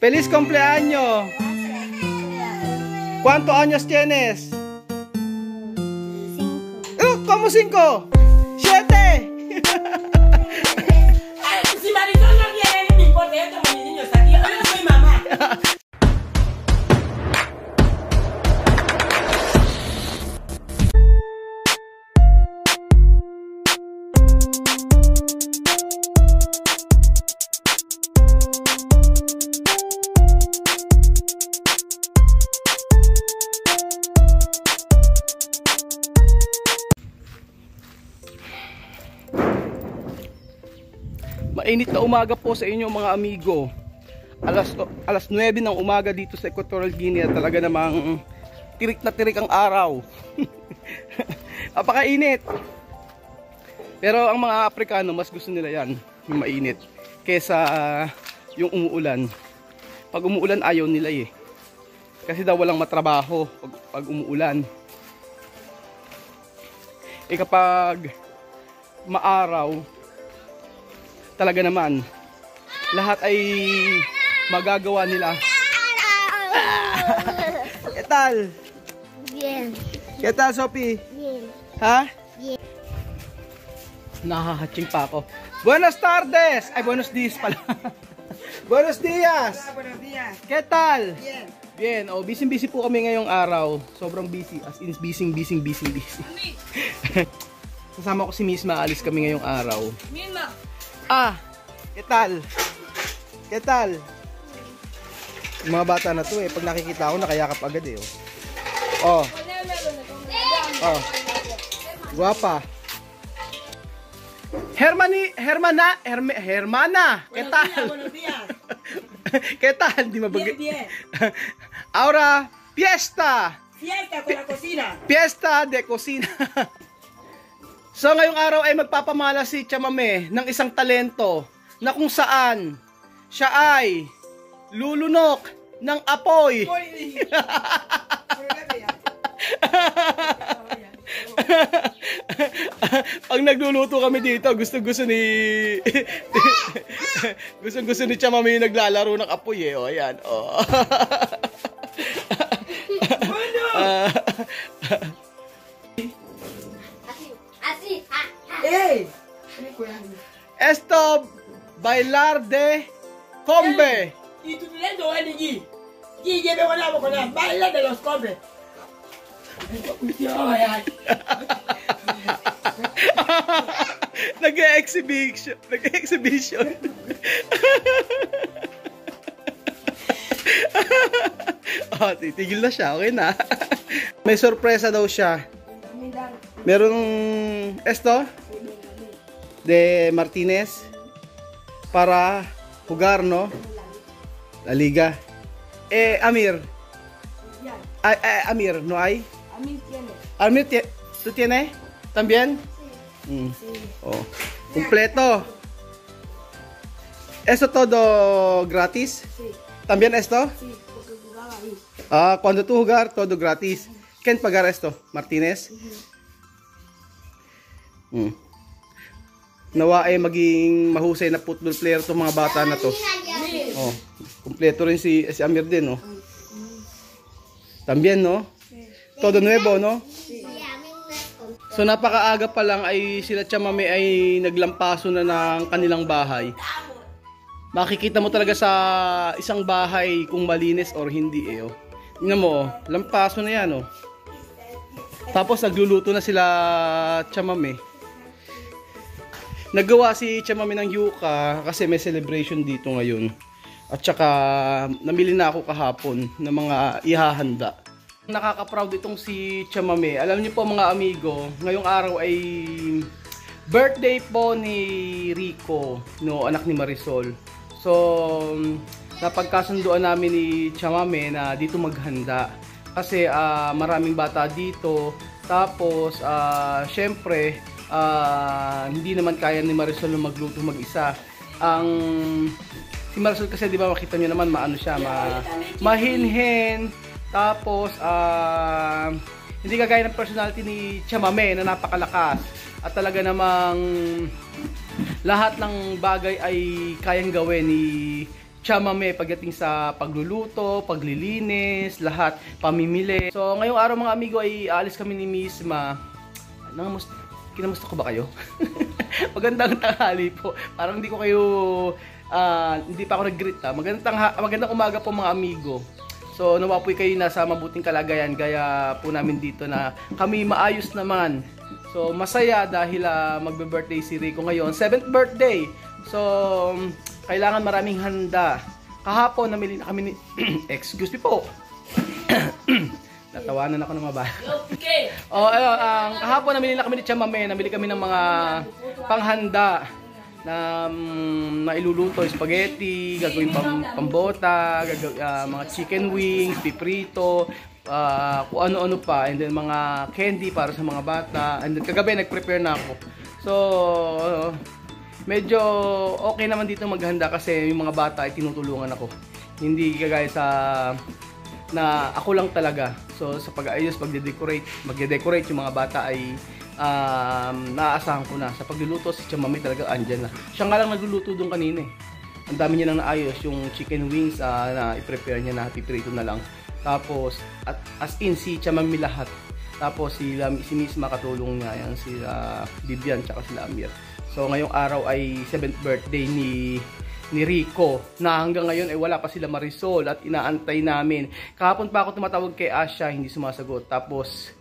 Feliz cumpleaños. ¿Cuántos años tienes? 5. ¿Cómo 5? 7. Si Marisol no quiere, no me importa, yo tengo mis niños aquí, yo no soy mamá. Mainit na umaga po sa inyo mga amigo. Alas 9 ng umaga dito sa Equatorial Guinea. Talaga namang tirik na tirik ang araw. Apakainit. Pero ang mga Aprikano mas gusto nila yan, yung mainit, kesa yung umuulan. Pag umuulan ayaw nila eh. Kasi daw walang matrabaho pag umuulan. Eh kapag maaraw, talaga naman lahat ay magagawa nila. ¿Qué tal? Bien. ¿Qué tal, Sophie? Bien. Ha? Bien. Nakahatching pa ako. Buenas tardes! Ay, buenos dias pala. Buenos dias! Buenos días. ¿Qué tal? Bien. Bien, oh, busy po kami ngayong araw. Sobrang busy, as in busy. Kasama ko si Miss, maalis kami ngayong araw. Misma. Ah, ¿qué tal? ¿Qué tal? Yung mga bata na to eh, pag nakikita ako nakayakap agad eh. Oh. Oh. Guwapa. Hermana, ¿qué tal? Buenos días. ¿Qué tal? Di mabagay. Bien. Ahora, fiesta. Fiesta con la cocina. Fiesta de cocina. So ngayong araw ay magpapamala si Chamame ng isang talento na kung saan siya ay lulunok ng apoy. Pag nagluluto kami dito, gusto-gusto ni gusto ni Chamame yung naglalaro ng apoy eh. O ayan. Oh. ¡Ey! Esto bailar de combe. Y tú leyendo en allí. Y lleve con la baila de los combres. Nag-exhibition. Oh, titigil na siya. Okay na. May sorpresa daw siya. Merong esto de Martinez para jugar, no? La Liga. Amir. Amir, ¿no hay? Amir, ¿tú tienes? ¿También? Sí. Oh. Completo. ¿Esto todo gratis? Sí. ¿También esto? Sí, porque jugaba ahí. Ah, cuando tú jugar, todo gratis. ¿Quién pagar esto? ¿Martinez? Nawa ay maging mahusay na football player itong mga bata na to. Oh, kumpleto rin si Amir din, no? También, no? Todo nuevo, no? So napakaaga pa lang ay sila Chamame ay naglampaso na ng kanilang bahay. Makikita mo talaga sa isang bahay kung malinis or hindi eh. Oh. Tingnan mo, lampaso na yan, oh. Tapos nagluluto na sila Chamame. Nagawa si Chamame ng yuca kasi may celebration dito ngayon. At saka namili na ako kahapon ng mga ihahanda. Nakaka-proud itong si Chamame. Alam niyo po mga amigo, ngayong araw ay birthday po ni Rico, no, anak ni Marisol. So napagkasunduan namin ni Chamame na dito maghanda. Kasi maraming bata dito. Tapos syempre hindi naman kaya ni Marisol na magluto mag-isa. Si Marisol kasi di ba makita niyo naman maano siya, mahinhin. Tapos hindi kagaya ng personality ni Chamame na napakalakas. At talaga namang lahat ng bagay ay kayang gawin ni chamame pagdating sa pagluluto, paglilinis, lahat, pamimili. So ngayong araw mga amigo ay aalis kami ni Miss Ma. Kinamusta ko ba kayo? Magandang tanghali po. Parang hindi ko kayo hindi pa ako nag-greet ha. Magandang umaga po mga amigo. So nawa po kayo nasa mabuting kalagayan, gaya po namin dito na kami maayos naman. So masaya dahil magbe-birthday si Rico ngayon, 7th birthday. So kailangan maraming handa. Kahapon namili na kami ni excuse me po. Natawanan ako ng mga bata. Kahapon namili na kami ni Chamame, namili kami ng mga panghanda na iluluto, spaghetti, gagawin pambota, mga chicken wings, piprito, kung ano-ano pa, and then mga candy para sa mga bata. And then kagabi nag-prepare na ako. So medyo okay naman dito maghanda kasi yung mga bata ay tinutulungan ako. Hindi kagaya sa na ako lang talaga. So sa pag-aayos, magde-decorate yung mga bata ay naaasahan ko na. Sa pagluluto si Chamame talaga andyan na. Siya nga lang nagluluto doon kanina eh. Ang dami niya nang naayos yung chicken wings na i-prepare niya na piprito na lang. Tapos as in si Chamame lahat. Tapos si Miss Ma katulong niya, yan si Vivian tsaka si Amir. So ngayong araw ay 7th birthday ni Rico na hanggang ngayon ay wala pa sila Marisol at inaantay namin. Kahapon pa ako tumatawag kay Asha, hindi sumasagot. Tapos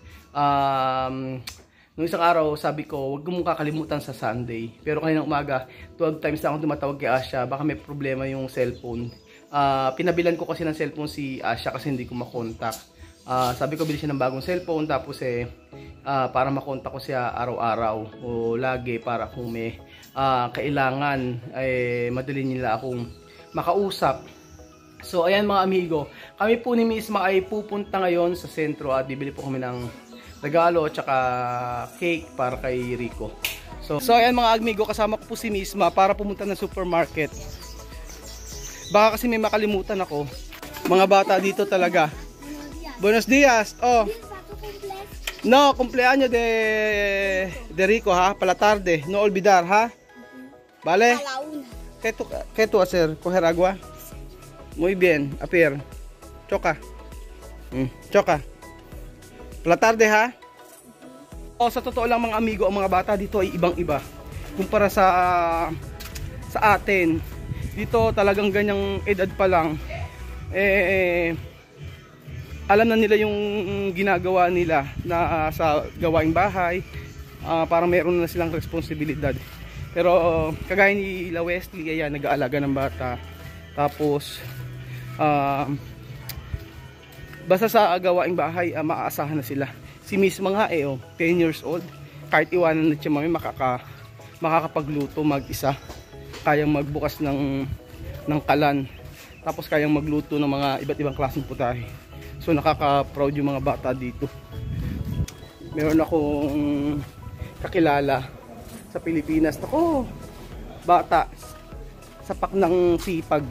nung isang araw sabi ko, huwag mong kakalimutan sa Sunday. Pero kanina umaga, 12 times na akong tumatawag kay Asha, baka may problema yung cellphone. Pinabilan ko kasi ng cellphone si Asha kasi hindi ko makontak. Sabi ko bili siya ng bagong cellphone, tapos para makontak ko siya araw-araw o lagi para kung may kailangan madali nila akong makausap. So ayan mga amigo, kami po ni Miss Ma ay pupunta ngayon sa sentro at bibili po kami ng regalo at saka cake para kay Rico. So ayan mga amigo, kasama ko po si Miss Ma para pumunta ng supermarket. Baka kasi may makalimutan ako. Mga bata dito talaga. Buenos dias. Oh. No, cumpleaños de Rico ha, pala tarde. No olvidar ha. Vale? ¿Qué tú hacer? ¿Coger agua? Muy bien, apir. Choca. Choca. Pala tarde ha. Oh, sa totoo lang mga amigo, ang mga bata dito ay ibang-iba kumpara sa atin. Dito talagang ganyang edad pa lang alam na nila yung ginagawa nila na sa gawaing bahay, parang meron na silang responsibilidad. Pero kagaya ni La Wesley, ayan, nag-aalaga ng bata. Tapos basta sa gawaing bahay, maaasahan na sila. Si Miss mga 10 years old, kahit iwanan na siya mami, makakapagluto mag-isa. Kayang magbukas ng kalan, tapos kayang magluto ng mga iba't ibang klaseng putahe. So nakaka-proud yung mga bata dito. Meron akong kakilala sa Pilipinas, ako bata sapak ng sipag.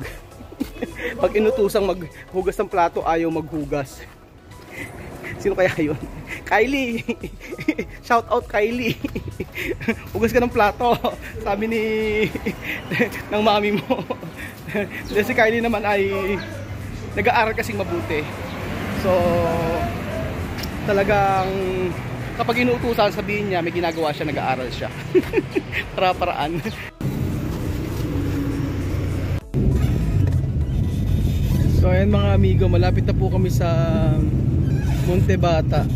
Pag inutusang maghugas ng plato, ayaw maghugas. Sino kaya yun? Kylie! Shout out Kylie! Hugas ka ng plato, sabi ng mami mo. Si Kylie naman ay nag-aaral kasing mabuti. So talagang kapag inuutusan, sabihin niya may ginagawa siya, nag-aaral siya. Para-paraan. So ayan mga amigo, malapit na po kami sa Monte Bata.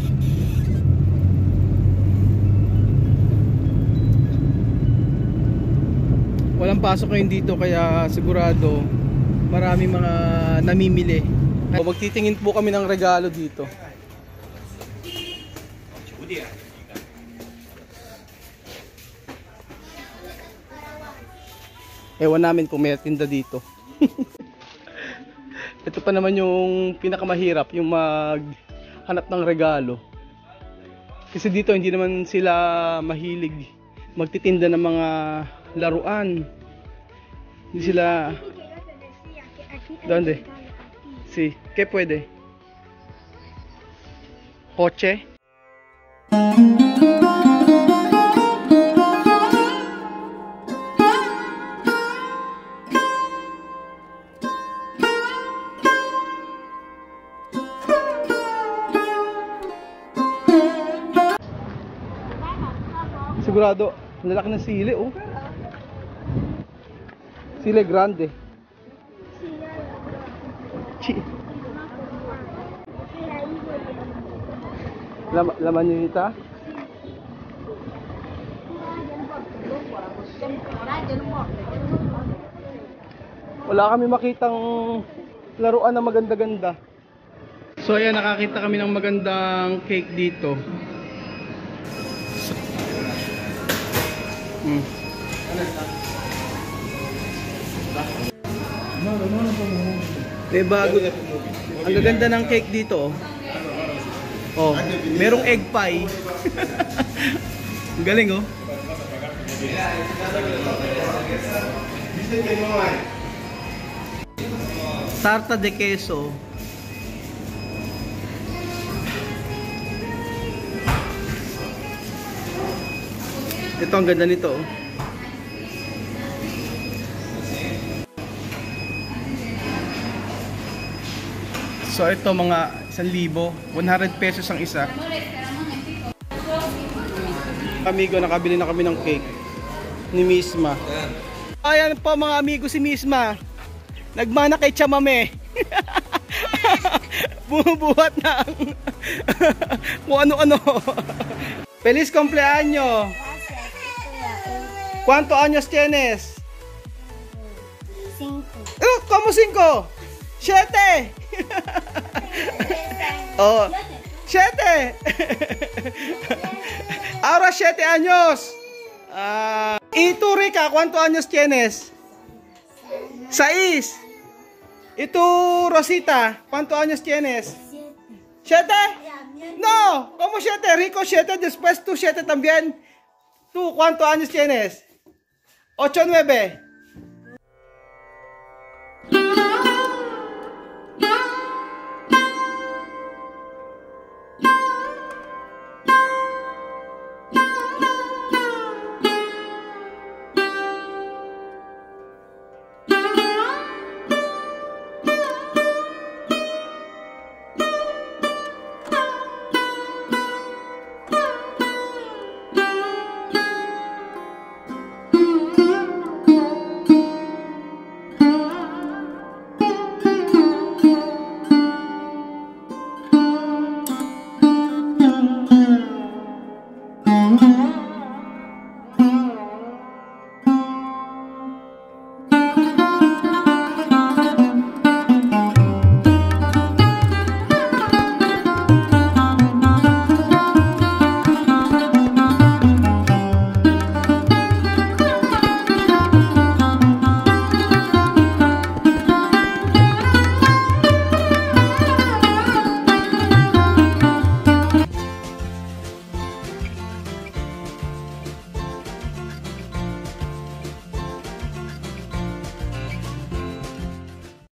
Walang pasok ngayon dito kaya sigurado maraming mga namimili. Magtitingin po kami ng regalo dito. Ewan namin kung may tinda dito. Ito pa naman yung pinakamahirap, yung maghanap ng regalo. Kasi dito hindi naman sila mahilig magtitinda ng mga laruan. Hindi sila... ¿Dónde? Sí, ¿qué puede? ¿Coche? sigurado. Lalaki ng sili, oh. Sili grande. Laman niyo dito? Wala kami makitang laruan na maganda-ganda. So ayan, nakakita kami ng magandang cake dito. Bago. Ang gaganda ng cake dito. Oh, merong egg pie. Ang galing, oh. Tarta de queso. Ito ang ganda nito, oh. So ito mga 1,000, 100 pesos ang isa. Amigo, nakabili na kami ng cake ni Misma. Ayan po mga amigo, si Misma nagmana kay Chamame. Bumubuhat ng kung ano-ano. Feliz cumpleaños. ¿Cuánto años tienes? 5. ¿Cómo 5? 7. Oh, 7. Ahora 7 años. ¿Y tú, Rica, cuántos años tienes? 6. ¿Y tú, Rosita, cuántos años tienes? 7. No, ¿cómo 7? Rico 7, después tú 7 también. ¿Tú cuántos años tienes? 8, 9.